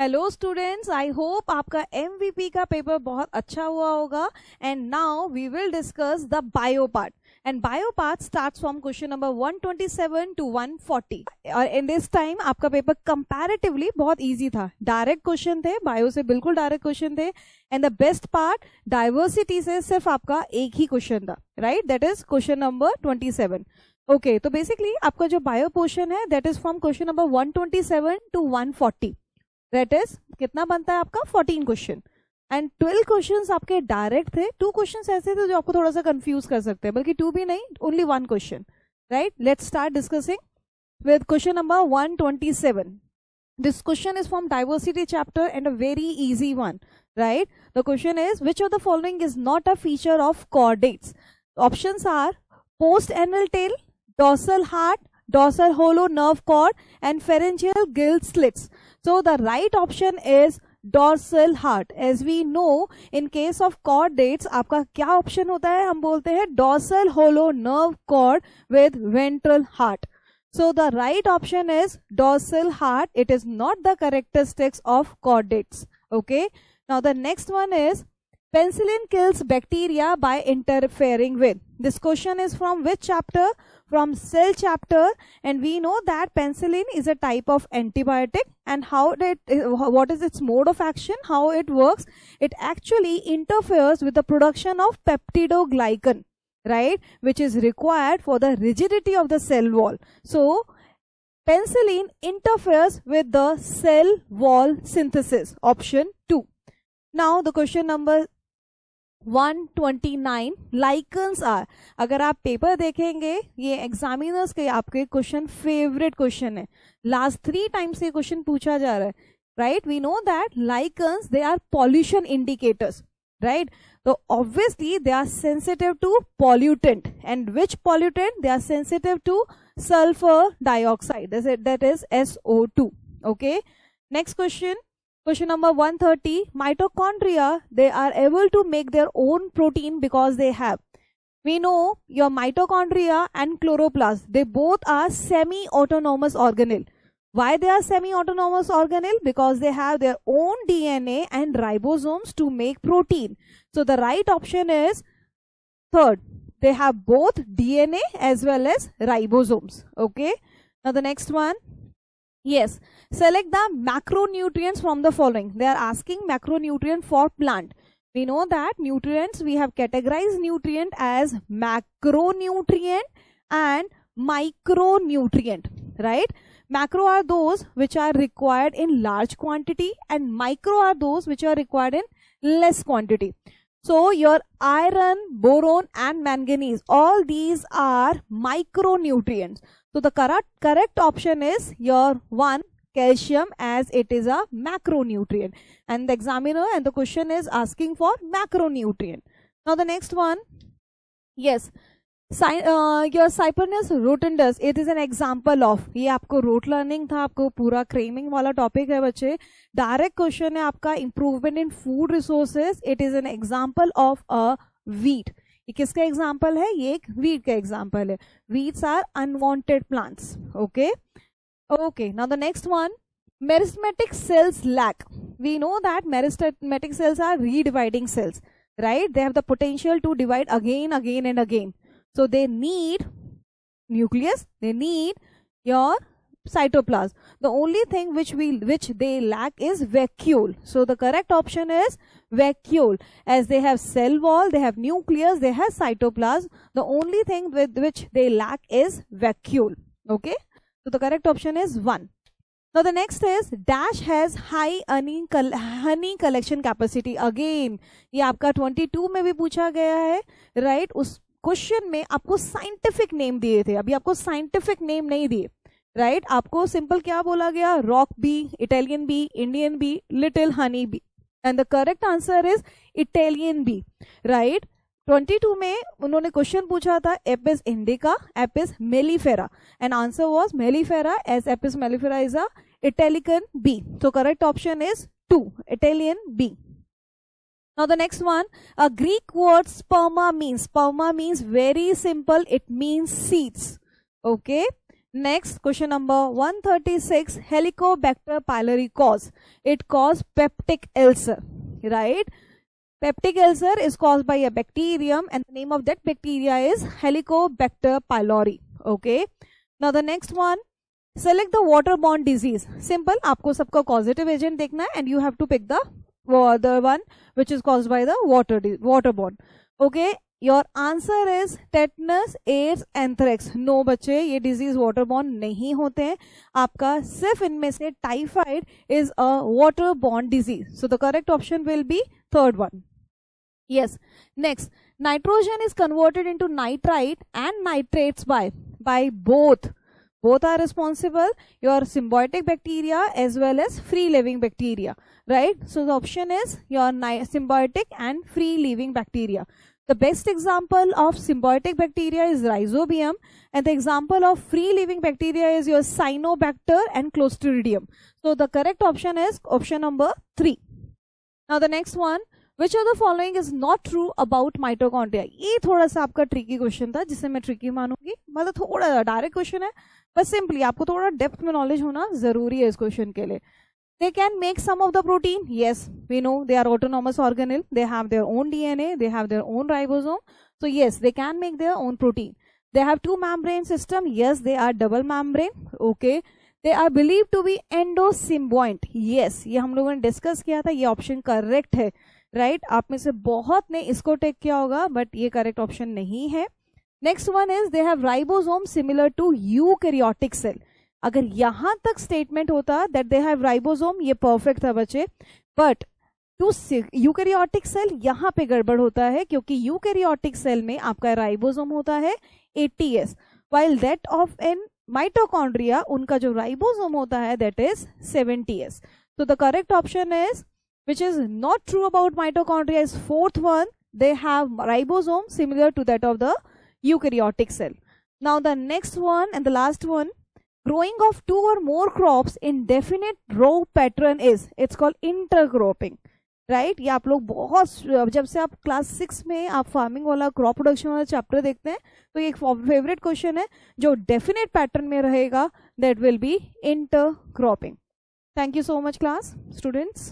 Hello students, I hope आपका MVP का paper बहुत अच्छा हुआ होगा. And now we will discuss the bio part. And bio part starts from question number 127 to 140. और in this time आपका paper comparatively बहुत इजी था. डायरेक्ट क्वेश्चन थे, बायो से बिल्कुल डायरेक्ट क्वेश्चन थे. And the best part, diversity से सिर्फ आपका एक ही क्वेश्चन था, right? That is question number 27. Okay, तो बेसिकली आपका जो बायो पोर्शन है that is from question number 127 to 140. That is कितना बनता है आपका 14 क्वेश्चन. एंड 12 क्वेश्चंस आपके डायरेक्ट थे. 2 क्वेश्चंस ऐसे थे जो आपको थोड़ा सा कंफ्यूज कर सकते हैं, बल्कि 2 भी नहीं, only 1 question, right? Let's start discussing with question number 127. This question is from diversity chapter and a very easy one, right? The question is, which of the following is not a feature of chordates? Options are post-anal tail, dorsal heart, dorsal hollow nerve cord, and pharyngeal gill slits. So the right option is dorsal heart. As we know, in case of chordates, आपका क्या option होता है? हम बोलते हैं dorsal hollow nerve cord with ventral heart. So the right option is dorsal heart. It is not the characteristics of chordates. Okay. Now the next one is penicillin kills bacteria by interfering with. This question is from which chapter? From cell chapter. And we know that penicillin is a type of antibiotic. And what is its mode of action? How it works? It actually interferes with the production of peptidoglycan, right, which is required for the rigidity of the cell wall. So penicillin interferes with the cell wall synthesis. Option 2. Now the question number 129, lichens are. अगर आप paper देखेंगे, ये examiners के आपके question favourite question है. Last 3 times ये question पूछा जा रहा है, right? We know that lichens, they are pollution indicators, right? So obviously they are sensitive to pollutant. And which pollutant? They are sensitive to sulfur dioxide. That is SO2. Okay. Next question. Question number 130. Mitochondria, they are able to make their own protein because they have. We know your mitochondria and chloroplast, they both are semi-autonomous organelle. Why they are semi-autonomous organelle? Because they have their own DNA and ribosomes to make protein. So the right option is third. They have both DNA as well as ribosomes. Okay. Now the next one. Yes. Select the macronutrients from the following. They are asking macronutrient for plant. We know that nutrients, we have categorized nutrient as macronutrient and micronutrient, right? Macro are those which are required in large quantity and micro are those which are required in less quantity. So your iron, boron and manganese, all these are micronutrients. So the correct option is your 1, calcium, as it is a macronutrient. And the examiner and the question is asking for macronutrient. Now the next one. Yes. Your Cyprinus rotundus, it is an example of. ये आपको rote learning था, आपको पूरा cramming वाला topic है बच्चे. Direct question है आपका improvement in food resources. It is an example of a wheat. ये किसका example है? ये एक wheat का example है. Wheats are unwanted plants. Okay. Okay. Now the next one. Meristematic cells lack. We know that meristematic cells are redividing cells, right? They have the potential to divide again and again. So they need nucleus, they need your cytoplasm. The only thing which they lack is vacuole. So the correct option is vacuole. As they have cell wall, they have nucleus, they have cytoplasm. The only thing with which they lack is vacuole. Okay. So the correct option is 1. Now the next is dash has high honey collection capacity. Again, ये आपका 22 में भी पूछा गया है, right? उस question में आपको साइंटिफिक नेम दिए थे, अभी आपको साइंटिफिक नेम नहीं दिए, राइट? आपको सिंपल क्या बोला गया? Rock bee, Italian bee, Indian bee, little honey bee. And the correct answer is Italian bee, right? 22 में उन्होंने क्वेश्चन पूछा था Apis indica, Apis mellifera, and answer was mellifera, as Apis mellifera is a Italian bee. So correct option is 2, Italian bee. Now the next one, a Greek word sperma means very simple, it means seeds. Okay. Next, question number 136, Helicobacter pylori cause. It cause peptic ulcer, right? Peptic ulcer is caused by a bacterium and the name of that bacteria is Helicobacter pylori. Okay. Now the next one, select the waterborne disease. Simple, आपको सबका causative agent देखना है and you have to pick the one which is caused by the waterborne. Okay. Your answer is tetanus, AIDS, anthrax. No बच्चे, ये disease waterborne नहीं होते हैं. आपका सिर्फ इनमें से typhoid is a waterborne disease. So the correct option will be third one. Yes. Next, nitrogen is converted into nitrite and nitrates by both. Both are responsible, your symbiotic bacteria as well as free living bacteria, right? So the option is your symbiotic and free living bacteria. The best example of symbiotic bacteria is Rhizobium, and the example of free living bacteria is your Cyanobacter and Clostridium. So the correct option is option number 3. Now the next one, which of the following is not true about mitochondria? ये थोड़ा सा आपका tricky question था जिसे मैं tricky मानूंगी, मतलब थोड़ा direct question है, बस सिंपली आपको थोड़ा डेप्थ में नॉलेज होना जरूरी है इस क्वेश्चन के लिए. They can make some of the protein. Yes, we know they are autonomous organelle. They have their own DNA. They have their own ribosome. So yes, they can make their own protein. They have two membrane system. Yes, they are double membrane. Okay. They are believed to be endosymbiont. Yes, ये हम लोगों ने discuss किया था. ये option correct है, right? आप में से बहुत ने इसको टेक किया होगा, बट ये करेक्ट ऑप्शन नहीं है. Next one is they have ribosome similar to eukaryotic cell. अगर यहां तक स्टेटमेंट होता दैट दे हैव राइबोसोम, ये परफेक्ट था बच्चे, बट टू यूकैरियोटिक सेल यहां पे गड़बड़ होता है, क्योंकि यूकैरियोटिक सेल में आपका राइबोसोम होता है 80s, while that of in mitochondria उनका जो राइबोसोम होता है that is 70s. So the correct option is, which is not true about mitochondria, is fourth one. They have ribosome similar to that of the eukaryotic cell. Now the next one and the last one, growing of two or more crops in definite row pattern is, it's called intercropping, right? ये आप लोग बहुत, जब से आप class 6 में आप farming वाला क्रॉप प्रोडक्शन वाला चैप्टर देखते हैं, तो ये एक फेवरेट क्वेश्चन है जो डेफिनेट पैटर्न में रहेगा, that will be intercropping. Thank you so much class students.